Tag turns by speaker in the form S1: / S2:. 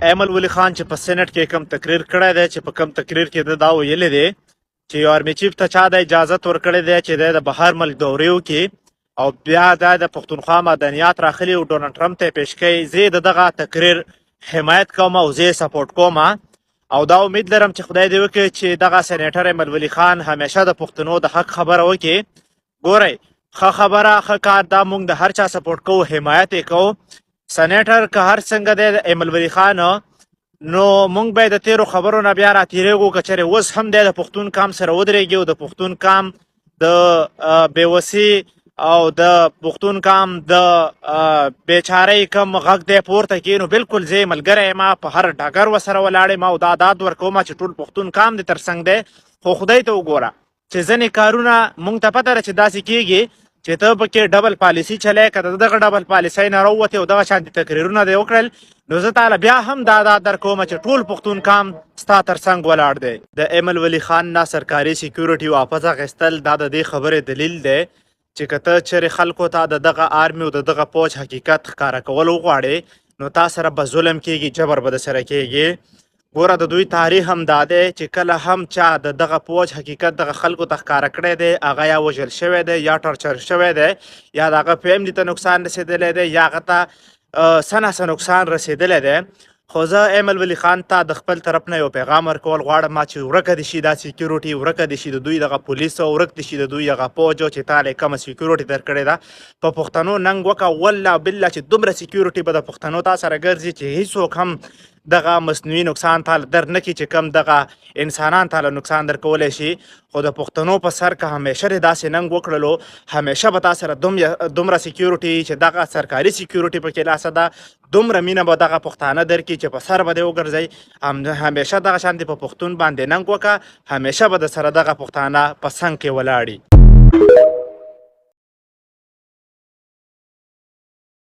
S1: ایمل ولی خان چې په سېنات کې کوم تقریر کړی دی چې په کوم تقریر کې دا ویلي دی چې یو آرمي چیف ته چا د اجازت ورکړی دی چې د بهر ملک دورې وکړي او بیا د پښتونخوا مدنیات راخلي او ډونالډ ټرمپ ته پیش کوي. زه د دغه تقریر حمایت کوم او زه سپورټ کوم او دا امید لرم چې خدای دې وکړي چې دغه سېنیټر ایمل ولی خان همیشه د پښتنو د حق خبره وکړي. ګورئ ښه خبره ښه کار دا موږ د هر چا سپورټ کوو، حمایت یې کوو. سېنیټر که هر څنګه دی د ایمل ولی خان نو موږ باید د تیرو خبرو نه بیا راتېرېږو که چېرې اوس هم دی د پښتون قام سره ودرېږي او د پښتون قام د بېوسي او د پښتون قام د بیچارۍ کم غږ دی پورته کړي نو بلکل زه یې ملګری یم، په هر ډګر ورسره ولاړ یم او دا داد ورکوم چې ټول پښتون قام دې تر څنګ دی. خو خدای ته وګوره چې ځینې کارونه موږ ته پته ده چې داسې کېږي چې ته پکې ډبل پالیسي چلی که د دغه ډبل پالیسۍ نه راووتې او دغه شانتې تقریرونه دې وکړل نو زه تاله بیا هم دا درکوم چې ټول پښتون قام ستا تر څنګ ولاړ دی. د ایمل ولی خان نه سرکاري سیکیورټي واپس اخیستل دا د دې خبرې دلیل دی چې که ته چېرې خلکو ته د دغه آرمي او د دغه پوج حقیقت ښکاره کول وغواړې نو تا سره به ظلم کېږي، جبر به درسره کېږي. ګوره د دوی تاریخ هم دا دی چې کله هم چا د دغه پوج حقیقت دغه خلکو ته ښکاره کړی دی هغه یا وژل شوی دی یا ټارچر شوی دی یا د هغه فیملي ته نقصان رسېدلی دی یا هغه ته څه ناڅه نقصان رسېدلی دی. خو زه ایمل ولی خان ته د خپل طرف نه یو پیغام ورکول غواړم چې ورکه دې شي دا سیکیورټي، ورکه دې شي د دوی دغه پولیسو، ورک دې شي د دوی هغه پوجو چې تا له کومه سیکیورټي درکړې ده. په پښتنو ننګ وکړه والله بالله چې دومره سیکیورټي به د پښتنو تا سره ګرځي چې هیڅوک هم دغه مصنوعي نقصان تاله در نه کړي چې کم دغه انسانان تاله نقصان درکولی شي. خو د پښتنو په سر که همیشه دې داسې ننګ وکړلو همیشه به تا سره دومره سیکیورټي چې دغه سرکاري سیکیورټي پکې لاسه ده دومره مینه به دغه پښتانه درکړي چې په سر به دې وګرځئ. همیشه دغه شانتې په پښتون باندې ننګ وکړه، همیشه به د سره دغه پښتانه په څنګ کې ولاړي.